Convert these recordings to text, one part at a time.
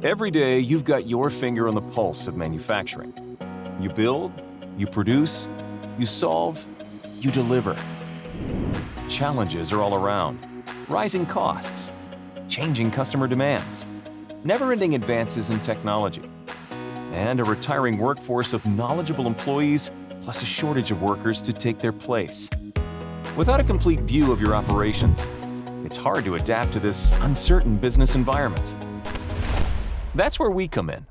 Every day, you've got your finger on the pulse of manufacturing. You build, you produce, you solve, you deliver. Challenges are all around. Rising costs, changing customer demands, never-ending advances in technology, and a retiring workforce of knowledgeable employees plus a shortage of workers to take their place. Without a complete view of your operations, it's hard to adapt to this uncertain business environment. That's where we come in.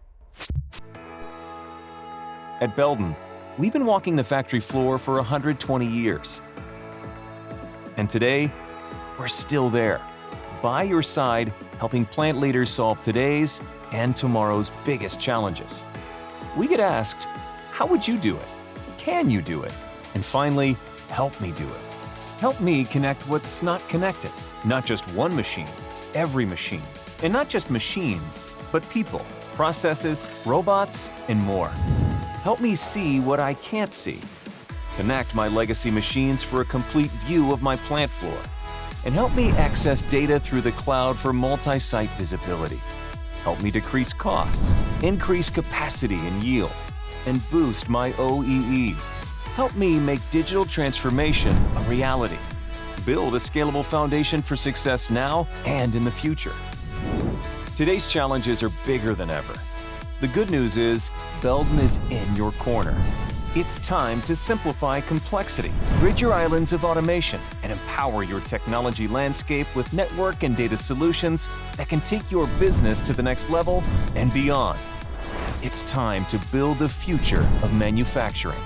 At Belden, we've been walking the factory floor for 120 years. And today, we're still there, by your side, helping plant leaders solve today's and tomorrow's biggest challenges. We get asked, how would you do it? Can you do it? And finally, help me do it. Help me connect what's not connected. Not just one machine, every machine. And not just machines, but people, processes, robots, and more. Help me see what I can't see. Connect my legacy machines for a complete view of my plant floor. And help me access data through the cloud for multi-site visibility. Help me decrease costs, increase capacity and yield, and boost my OEE. Help me make digital transformation a reality. Build a scalable foundation for success now and in the future. Today's challenges are bigger than ever. The good news is, Belden is in your corner. It's time to simplify complexity, bridge your islands of automation, and empower your technology landscape with network and data solutions that can take your business to the next level and beyond. It's time to build the future of manufacturing.